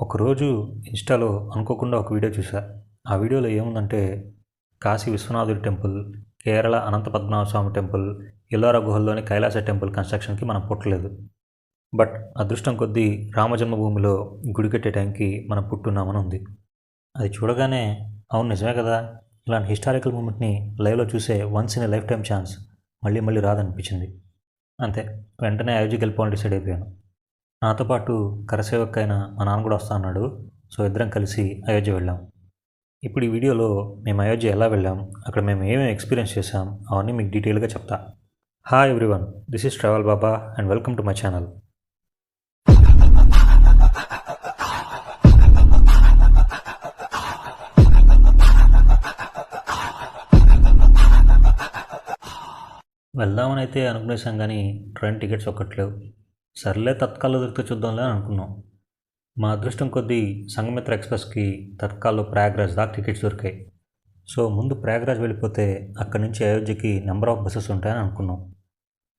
ఒకరోజు ఇన్స్టాలో అనుకోకుండా ఒక వీడియో చూసా. ఆ వీడియోలో ఏముందంటే కాశీ విశ్వనాథుడి టెంపుల్, కేరళ అనంత పద్మనాభ స్వామి టెంపుల్, ఎల్లోరా గుహల్లోని కైలాస టెంపుల్ కన్స్ట్రక్షన్కి మనం పుట్టలేదు. బట్ అదృష్టం కొద్దీ రామజన్మభూమిలో గుడి కట్టే టైంకి మనం పుట్టున్నామని ఉంది. అది చూడగానే అవును నిజమే కదా, ఇలాంటి హిస్టారికల్ మూమెంట్ని లైవ్లో చూసే once in a life time chance మళ్ళీ మళ్ళీ రాదనిపించింది. అంతే, వెంటనే అయోధ్యకి వెళ్ళిపోవాలని డిసైడ్ అయిపోయాను. నాతో పాటు కరసేవక్ అయిన మా నాన్న కూడా వస్తా అన్నాడు. సో ఇద్దరం కలిసి అయోధ్య వెళ్ళాం. ఇప్పుడు ఈ వీడియోలో మేము అయోధ్య ఎలా వెళ్ళాం, అక్కడ మేము ఏమేమి ఎక్స్పీరియన్స్ చేసాం, అవన్నీ మీకు డీటెయిల్గా చెప్తా. Hi everyone, this is travel Baba and welcome to my channel. వెళ్దామని అయితే అనుకునేసాం కానీ ట్రైన్ టికెట్స్ ఒక్కట్లేవు. సర్లే తత్కాల్లో దొరికితే చూద్దాంలే అని అనుకున్నాం. మా అదృష్టం కొద్దీ సంఘమిత్ర ఎక్స్ప్రెస్కి తత్కాల్లో ప్రయాగ్రాజ్ దాకా టికెట్స్ దొరికాయి. సో ముందు ప్రయాగ్రాజ్ వెళ్ళిపోతే అక్కడి నుంచి అయోధ్యకి నెంబర్ ఆఫ్ బస్సెస్ ఉంటాయని అనుకున్నాం.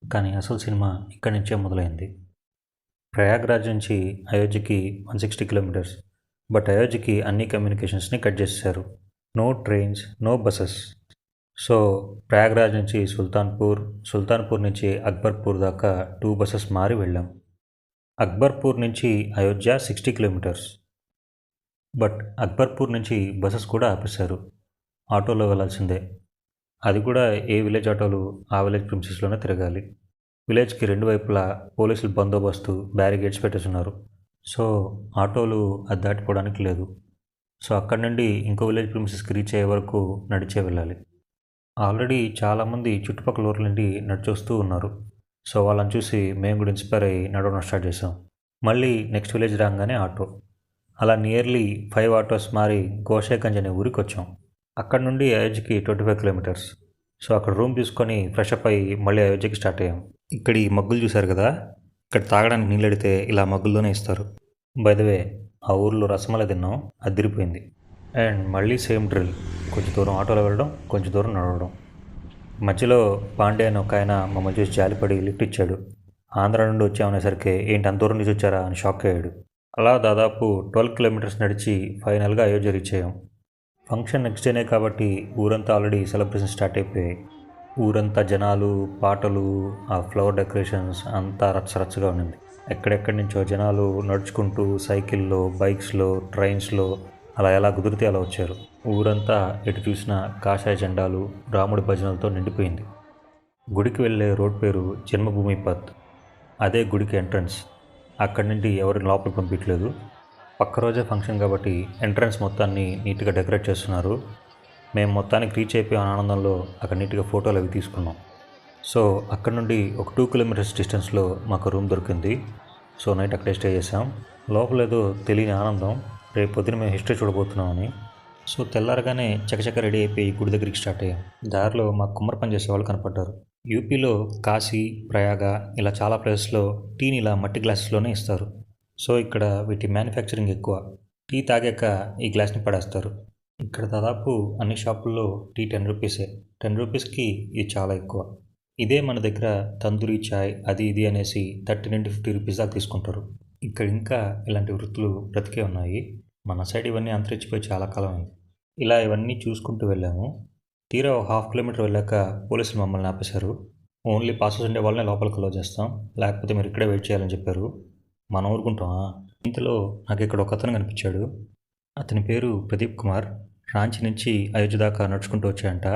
కానీ అసలు సినిమా ఇక్కడి నుంచే మొదలైంది. ప్రయాగ్రాజ్ నుంచి అయోధ్యకి 160 కిలోమీటర్స్. బట్ అయోధ్యకి అన్ని కమ్యూనికేషన్స్ని కట్ చేసేశారు. No trains, no buses. So Prayagraj నుంచి సుల్తాన్పూర్ నుంచి అక్బర్పూర్ దాకా 2 బస్సెస్ మారి వెళ్ళాం. అక్బర్పూర్ నుంచి అయోధ్య 60 కిలోమీటర్స్. బట్ అక్బర్పూర్ నుంచి బస్సెస్ కూడా ఆపేశారు. ఆటోలో వెళ్ళాల్సిందే. అది కూడా ఏ విలేజ్ ఆటోలు ఆ విలేజ్ ప్రిన్సెస్లోనే తిరగాలి. విలేజ్కి 2 వైపులా పోలీసులు బందోబస్తు బ్యారిగేడ్స్ పెట్టేస్తున్నారు. సో ఆటోలు అది దాటిపోవడానికి లేదు. సో అక్కడి నుండి ఇంకో విలేజ్ ప్రిన్సెస్కి రీచ్ అయ్యే వరకు నడిచే వెళ్ళాలి. ఆల్రెడీ చాలామంది చుట్టుపక్కల ఊర్ల నుండి నడిచొస్తూ ఉన్నారు. సో వాళ్ళని చూసి మేము కూడా ఇన్స్పైర్ అయ్యి నడవడం స్టార్ట్ చేసాం. మళ్ళీ నెక్స్ట్ విలేజ్ రాగానే ఆటో. అలా నియర్లీ 5 ఆటోస్ మారి గోషేగంజ్ అనే ఊరికి వచ్చాం. అక్కడ నుండి అయోధ్యకి 25 కిలోమీటర్స్. సో అక్కడ రూమ్ తీసుకొని ఫ్రెష్ అప్ అయ్యి మళ్ళీ అయోధ్యకి స్టార్ట్ అయ్యాం. ఇక్కడ ఈ మగ్గులు చూశారు కదా, ఇక్కడ తాగడానికి నీళ్ళు అడిగితే ఇలా మగ్గుల్లోనే ఇస్తారు. బై ద వే, ఆ ఊర్లో రసమలై తిన్నాం, అదిరిపోయింది. అండ్ మళ్ళీ సేమ్ డ్రిల్, కొంచెం దూరం ఆటోలో వెళ్ళడం, కొంచెం దూరం నడవడం. మధ్యలో పాండే అని ఒక ఆయన మమ్మల్ని చూసి జాలిపడి లిఫ్ట్ ఇచ్చాడు. ఆంధ్ర నుండి వచ్చామనేసరికి ఏంటి అంత దూరం నుంచి వచ్చారా అని షాక్ అయ్యాడు. అలా దాదాపు 12 కిలోమీటర్స్ నడిచి ఫైనల్గా అయోధ్య రీచ్ అయ్యాం. ఫంక్షన్ నెక్స్ట్ డేనే కాబట్టి ఊరంతా ఆల్రెడీ సెలబ్రేషన్ స్టార్ట్ అయిపోయాయి. ఊరంతా జనాలు, పాటలు, ఆ ఫ్లవర్ డెకరేషన్స్ అంతా రచ్చరచ్చగా ఉండింది. ఎక్కడెక్కడి నుంచో జనాలు నడుచుకుంటూ సైకిల్లో, బైక్స్లో, ట్రైన్స్లో అలా ఎలా కుదిరితే అలా వచ్చారు. ఊరంతా ఎటు చూసిన కాషాయ జెండాలు, రాముడి భజనలతో నిండిపోయింది. గుడికి వెళ్ళే రోడ్ పేరు జన్మభూమి పత్. అదే గుడికి ఎంట్రన్స్. అక్కడి నుండి ఎవరిని లోపలికి పంపించలేదు. పక్క రోజే ఫంక్షన్ కాబట్టి ఎంట్రన్స్ మొత్తాన్ని నీట్గా డెకరేట్ చేస్తున్నారు. మేము మొత్తానికి రీచ్ అయిపోయే ఆనందంలో అక్కడ నీట్గా ఫోటోలు అవి తీసుకున్నాం. సో అక్కడ నుండి ఒక 2 కిలోమీటర్స్ డిస్టెన్స్లో మాకు రూమ్ దొరికింది. సో నైట్ అక్కడే స్టే చేసాం. లోపలేదో తెలియని ఆనందం, రేపు పొద్దున మేము హిస్టరీ చూడబోతున్నామని. సో తెల్లారగానే చకచక రెడీ అయిపోయి గుడి దగ్గరికి స్టార్ట్ అయ్యాం. దారిలో మాకు కుమ్మరి పని చేసే వాళ్ళు కనపడ్డారు. యూపీలో కాశీ, ప్రయాగ ఇలా చాలా ప్లేసెస్లో టీని ఇలా మట్టి గ్లాసెస్లోనే ఇస్తారు. సో ఇక్కడ వీటి మ్యానుఫ్యాక్చరింగ్ ఎక్కువ. టీ తాగాక ఈ గ్లాస్ని పడేస్తారు. ఇక్కడ దాదాపు అన్ని షాపుల్లో టీ 10 రూపీసే. 10 రూపీస్కి ఇది చాలా ఎక్కువ. ఇదే మన దగ్గర తందూరి చాయ్ అది ఇది అనేసి 30 నుండి 50 రూపీస్ దాకా తీసుకుంటారు. ఇక్కడ ఇంకా ఇలాంటి వృత్తులు బ్రతికే ఉన్నాయి. మన సైడ్ ఇవన్నీ అంతరించిపోయి చాలా కాలం అయింది. ఇలా ఇవన్నీ చూసుకుంటూ వెళ్ళాము. తీరా 1/2 కిలోమీటర్ వెళ్ళాక పోలీసులు మమ్మల్ని ఆపేశారు. ఓన్లీ పాసెస్ ఉండే వాళ్ళనే లోపలికి అలో చేస్తాం, లేకపోతే మీరు ఇక్కడే వెయిట్ చేయాలని చెప్పారు. మనం ఊరుకుంటామా? ఇంతలో నాకు ఇక్కడ ఒక అతను కనిపించాడు. అతని పేరు ప్రదీప్ కుమార్. రాంచీ నుంచి అయోధ్య దాకా నడుచుకుంటూ వచ్చాయంట.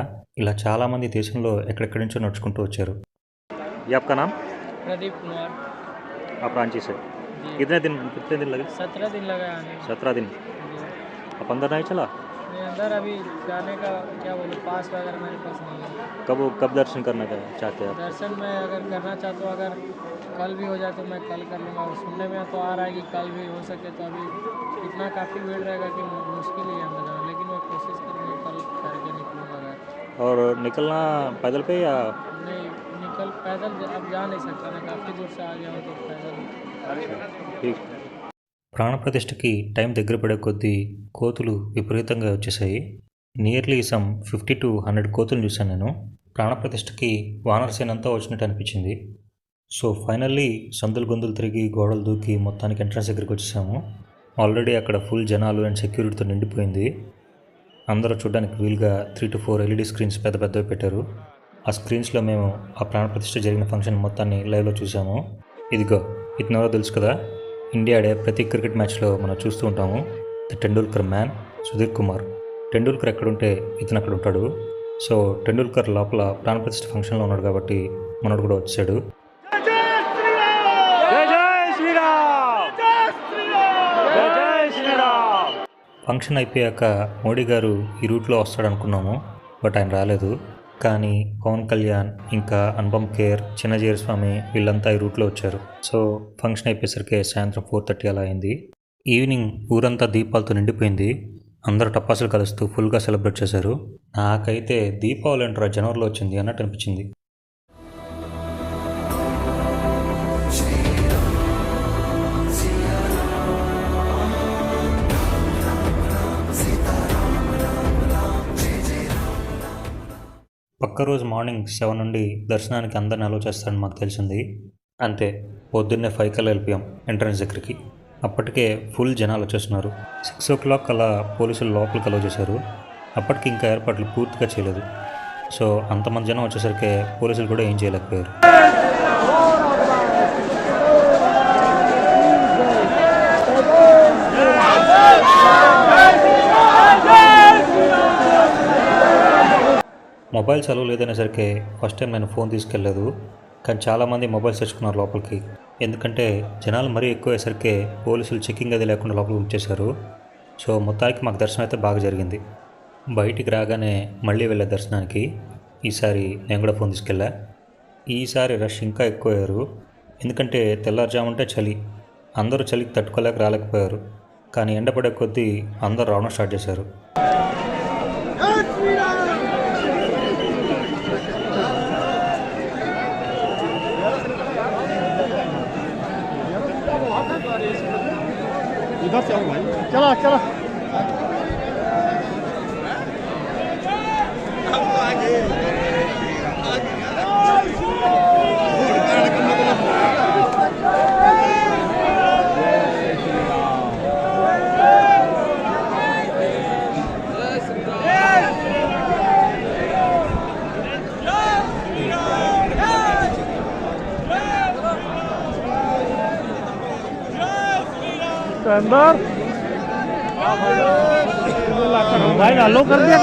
ఇలా చాలామంది దేశంలో ఎక్కడెక్కడి నుంచో నడుచుకుంటూ వచ్చారు. ये आपका नाम? प्रदीप कुमार। आप रांची से? कितने दिन लगे? 17 दिन लगा आने। 17 दिन। जी। आप अंदर नहीं चला? मैं अंदर अभी जाने का क्या बोलूँ, पास वगैरह मेरे पास नहीं है। कब दर्शन करना चाहते हैं आप? दर्शन मैं अगर करना चाहता हूँ, अगर कल भी हो जाए तो मैं कल कर लूँगा। और सुनने में तो आ रहा है कि कल भी हो सके, तो अभी इतना काफ़ी भीड़ रहेगा कि मुश्किल ही है अंदर जाना, लेकिन मैं कोशिश करूँगा कल करके निकलूँगा अगर। और निकलना पैदल पे या? नहीं, निकल पैदल अब जा नहीं सकता, मैं काफ़ी दूर से आ गया हूँ तो पैदल। ठीक। ప్రాణప్రతిష్ఠకి టైం దగ్గర పడే కొద్దీ కోతులు విపరీతంగా వచ్చేసాయి. నియర్లీ సమ్ 50 to 100 కోతులు చూశాను నేను. ప్రాణప్రతిష్ఠకి వానరసేనంతా వచ్చినట్టు అనిపించింది. సో ఫైనల్లీ సందులు గొంతులు తిరిగి గోడలు దూకి మొత్తానికి ఎంట్రన్స్ దగ్గరికి వచ్చేసాము. ఆల్రెడీ అక్కడ ఫుల్ జనాలు అండ్ సెక్యూరిటీతో నిండిపోయింది. అందరూ చూడడానికి వీలుగా 3 to 4 LED స్క్రీన్స్ పెద్ద పెద్దవి పెట్టారు. ఆ స్క్రీన్స్లో మేము ఆ ప్రాణప్రతిష్ఠ జరిగిన ఫంక్షన్ మొత్తాన్ని లైవ్లో చూసాము. ఇదిగో ఇతనెవరో తెలుసు కదా, ఇండియా ఆడే ప్రతి క్రికెట్ మ్యాచ్లో మనం చూస్తూ ఉంటాము. The Tendulkar man, Sudhir Kumar. టెండూల్కర్ ఎక్కడుంటే ఇతను అక్కడ ఉంటాడు. సో టెండూల్కర్ లోపల ప్రాణప్రతిష్ఠ ఫంక్షన్లో ఉన్నాడు కాబట్టి మనోడు కూడా వచ్చాడు. ఫంక్షన్ అయిపోయాక మోడీ గారు ఈ రూట్లో వస్తాడనుకున్నాము, బట్ ఆయన రాలేదు. కానీ పవన్ కళ్యాణ్ ఇంకా అనుపమ్ ఖేర్, చిన్నజీర స్వామి వీళ్ళంతా ఈ రూట్లో వచ్చారు. సో ఫంక్షన్ అయిపోయేసరికి సాయంత్రం 4:30 అలా అయింది. ఈవినింగ్ ఊరంతా దీపాలతో నిండిపోయింది. అందరూ టపాసులు కలుస్తూ ఫుల్గా సెలబ్రేట్ చేశారు. నాకైతే దీపావళి అంటారా జనవరిలో వచ్చింది అన్నట్టు అనిపించింది. పక్క రోజు మార్నింగ్ 7 నుండి దర్శనానికి అందరిని అలో చేస్తారని మాకు తెలిసింది. అంతే, పొద్దున్నే 5 కల్లా వెళ్ళిపోయాం ఎంట్రన్స్ దగ్గరికి. అప్పటికే ఫుల్ జనాలు వచ్చేస్తున్నారు. 6 o'clock అలా పోలీసులు లోపలికి అలో చేశారు. అప్పటికి ఇంకా ఏర్పాట్లు పూర్తిగా చేయలేదు. సో అంతమంది జనం వచ్చేసరికి పోలీసులు కూడా ఏం చేయలేకపోయారు. మొబైల్స్ అలవ్ లేదనేసరికి ఫస్ట్ టైం నేను ఫోన్ తీసుకెళ్ళలేదు. కానీ చాలామంది మొబైల్స్ తెచ్చుకున్నారు లోపలికి. ఎందుకంటే జనాలు మరీ ఎక్కువ అయ్యేసరికి పోలీసులు చెకింగ్ అది లేకుండా లోపలికి ఉంచేశారు. సో మొత్తానికి మాకు దర్శనం అయితే బాగా జరిగింది. బయటికి రాగానే మళ్ళీ వెళ్ళే దర్శనానికి ఈసారి నేను కూడా ఫోన్ తీసుకెళ్ళా. ఈసారి రష్ ఇంకా ఎక్కువ అయ్యారు. ఎందుకంటే తెల్లారుజాముంటే చలి, అందరూ చలికి తట్టుకోలేక రాలేకపోయారు. కానీ ఎండపడే కొద్దీ అందరూ రావడం స్టార్ట్ చేశారు. चलो चलो अंदर भाई अलो कर दिया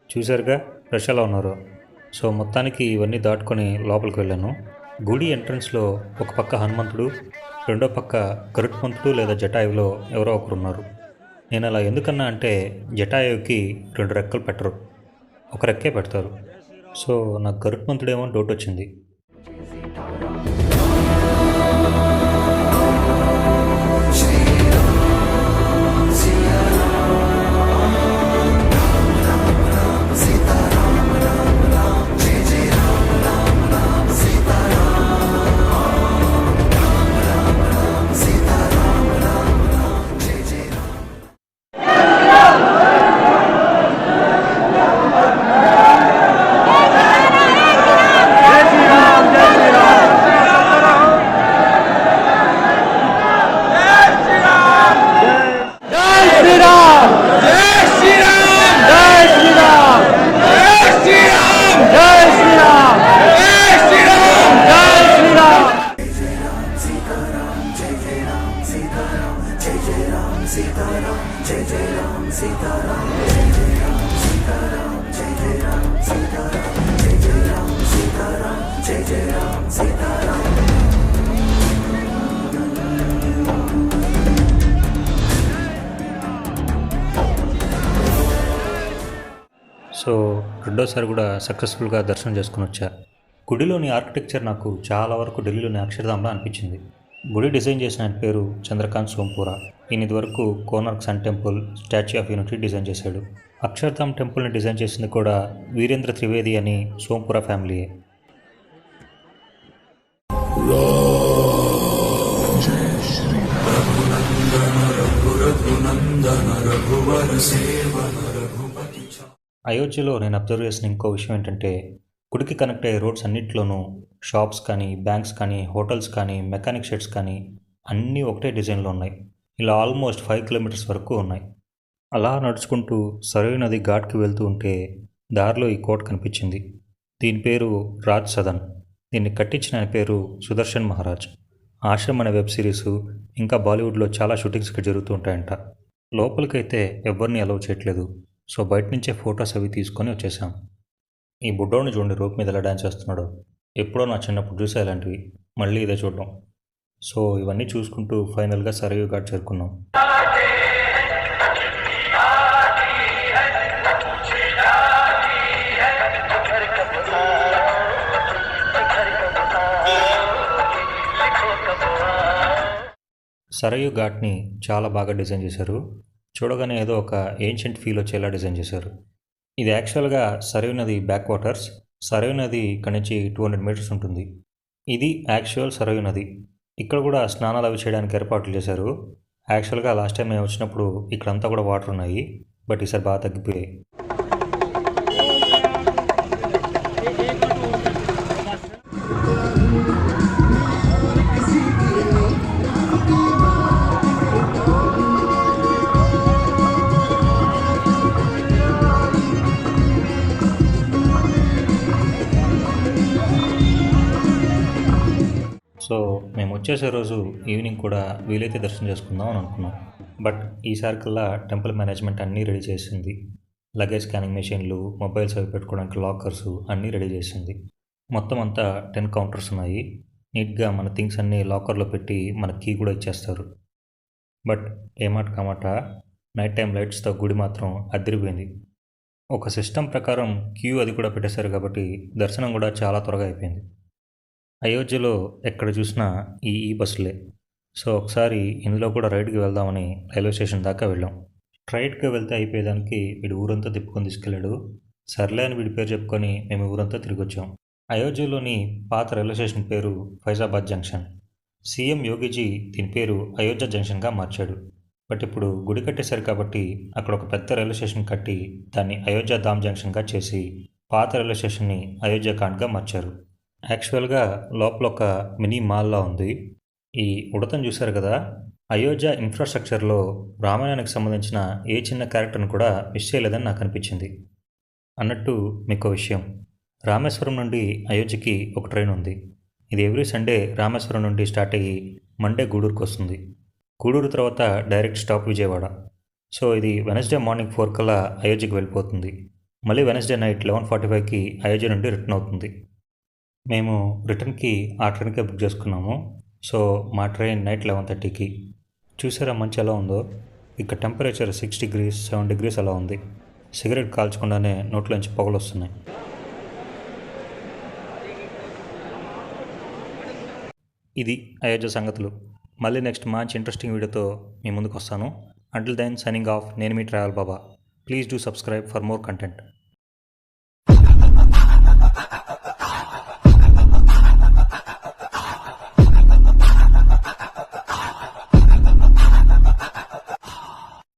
చూశారుగా రష్ ఎలా ఉన్నారో. సో మొత్తానికి ఇవన్నీ దాటుకొని లోపలికి వెళ్ళాను. గుడి ఎంట్రన్స్లో ఒక పక్క హనుమంతుడు, రెండో పక్క గరుత్మంతుడు లేదా జటాయువులో ఎవరో ఒకరు ఉన్నారు. నేను అలా ఎందుకన్నా అంటే జటాయువుకి 2 రెక్కలు పెట్టరు, ఒక రెక్కే పెడతారు. సో నాకు గరుత్మంతుడేమో డౌట్ వచ్చింది. సో రెండోసారి కూడా సక్సెస్ఫుల్గా దర్శనం చేసుకుని వచ్చా. గుడిలోని ఆర్కిటెక్చర్ నాకు చాలా వరకు ఢిల్లీలోని అక్షర్ధామ్లా అనిపించింది. గుడి డిజైన్ చేసిన ఆయన పేరు చంద్రకాంత్ సోంపురా. ఈయన ఇదివరకు Konark Sun Temple, Statue of Unity design చేశాడు. అక్షర్ధామ్ టెంపుల్ని డిజైన్ చేసింది కూడా వీరేంద్ర త్రివేది అని సోంపురా ఫ్యామిలీయే. అయోధ్యలో నేను అబ్జర్వ్ చేసిన ఇంకో విషయం ఏంటంటే, గుడికి కనెక్ట్ అయ్యే రోడ్స్ అన్నింటిలోనూ షాప్స్ కానీ, బ్యాంక్స్ కానీ, హోటల్స్ కానీ, మెకానిక్ షెడ్స్ కానీ అన్నీ ఒకటే డిజైన్లో ఉన్నాయి. ఇలా ఆల్మోస్ట్ 5 కిలోమీటర్స్ వరకు ఉన్నాయి. అలా నడుచుకుంటూ సరయూ నది ఘాట్కి వెళ్తూ ఉంటే దారిలో ఈ కోట కనిపించింది. దీని పేరు రాజ్ సదన్. దీన్ని కట్టించిన ఆయన పేరు సుదర్శన్ మహారాజ్. ఆశ్రమ్ అనే వెబ్ సిరీసు ఇంకా బాలీవుడ్లో చాలా షూటింగ్స్ ఇక్కడ జరుగుతూ ఉంటాయంట. లోపలికైతే ఎవరిని అలౌ చేయట్లేదు. సో బయట నుంచే ఫొటోస్ అవి తీసుకొని వచ్చేసాం. ఈ బుడ్డోని చూడండి, రోప్ మీద ఎలా డ్యాన్స్ చేస్తున్నాడు. ఎప్పుడో నా చిన్నప్పుడు చూసా ఇలాంటివి, మళ్ళీ ఇదే చూడడం. సో ఇవన్నీ చూసుకుంటూ ఫైనల్గా సరయూ ఘాట్ చేరుకున్నాం. సరయూ ఘాట్ని చాలా బాగా డిజైన్ చేశారు. చూడగానే ఏదో ఒక ఏన్షియంట్ ఫీల్ వచ్చేలా డిజైన్ చేశారు. ఇది యాక్చువల్గా సరయూ నది బ్యాక్ వాటర్స్. సరయూ నది ఇక్కడ నుంచి 200 మీటర్స్ ఉంటుంది. ఇది యాక్చువల్ సరయూ నది. ఇక్కడ కూడా స్నానాలు అవి చేయడానికి ఏర్పాట్లు చేశారు. యాక్చువల్గా లాస్ట్ టైం మేము వచ్చినప్పుడు ఇక్కడంతా కూడా వాటర్ ఉన్నాయి, బట్ ఈసారి బాగా తగ్గిపోయాయి. సో మేము వచ్చేసే రోజు ఈవినింగ్ కూడా వీలైతే దర్శనం చేసుకుందాం అని అనుకున్నాం. బట్ ఈసారి కల్లా టెంపుల్ మేనేజ్మెంట్ అన్నీ రెడీ చేసింది. లగేజ్ స్కానింగ్ మెషిన్లు, మొబైల్స్ అవి పెట్టుకోవడానికి లాకర్స్ అన్నీ రెడీ చేసింది. మొత్తం అంతా 10 కౌంటర్స్ ఉన్నాయి. నీట్గా మన థింగ్స్ అన్నీ లాకర్లో పెట్టి మన కీ కూడా ఇచ్చేస్తారు. బట్ ఏమాట కామాట నైట్ టైం లైట్స్తో గుడి మాత్రం అదిరిపోయింది. ఒక సిస్టమ్ ప్రకారం క్యూ అది కూడా పెట్టేశారు కాబట్టి దర్శనం కూడా చాలా త్వరగా అయిపోయింది. అయోధ్యలో ఎక్కడ చూసినా ఈ బస్సులే. సో ఒకసారి ఇందులో కూడా రైడ్కి వెళ్దామని రైల్వే స్టేషన్ దాకా వెళ్ళాం. స్ట్రైట్గా వెళ్తే అయిపోయేదానికి వీడు ఊరంతా తిప్పుకొని తీసుకెళ్ళాడు. సర్లే అని వీడి పేరు చెప్పుకొని మేము ఊరంతా తిరిగి వచ్చాం. అయోధ్యలోని పాత రైల్వే స్టేషన్ పేరు ఫైజాబాద్ జంక్షన్. సీఎం యోగిజీ దీని పేరు అయోధ్య జంక్షన్గా మార్చాడు. బట్ ఇప్పుడు గుడి కట్టేశారు కాబట్టి అక్కడ ఒక పెద్ద రైల్వే స్టేషన్ కట్టి దాన్ని అయోధ్య ధామ్ జంక్షన్గా చేసి పాత రైల్వే స్టేషన్ని అయోధ్య కాండ్గా మార్చారు. యాక్చువల్గా లోపల ఒక మినీ మాల్లా ఉంది. ఈ ఉడతను చూశారు కదా, అయోధ్య ఇన్ఫ్రాస్ట్రక్చర్లో రామాయణానికి సంబంధించిన ఏ చిన్న క్యారెక్టర్ని కూడా మిస్ చేయలేదని నాకు అనిపించింది. అన్నట్టు మీకు విషయం, రామేశ్వరం నుండి అయోధ్యకి ఒక ట్రైన్ ఉంది. ఇది ఎవ్రీ సండే రామేశ్వరం నుండి స్టార్ట్ అయ్యి మండే గూడూరుకు వస్తుంది. గూడూరు తర్వాత డైరెక్ట్ స్టాప్ విజయవాడ. సో ఇది వెనస్డే మార్నింగ్ 4 కల్లా అయోధ్యకి వెళ్ళిపోతుంది. మళ్ళీ వెనస్డే నైట్ 11:45కి అయోధ్య నుండి రిటర్న్ అవుతుంది. మేము రిటర్న్కి ఆ ట్రైన్కే బుక్ చేసుకున్నాము. సో మా ట్రైన్ నైట్ 11:30కి. చూసారా మంచి ఎలా ఉందో. ఇక్కడ టెంపరేచర్ 6 degrees 7 degrees అలా ఉంది. సిగరెట్ కాల్చకుండానే నోట్లోంచి పొగలు వస్తున్నాయి. ఇది అయోధ్య సంగతులు. మళ్ళీ నెక్స్ట్ మంచి ఇంట్రెస్టింగ్ వీడియోతో మీ ముందుకు వస్తాను. Until then signing off. నేను మీ travel Baba. Please do subscribe for more content.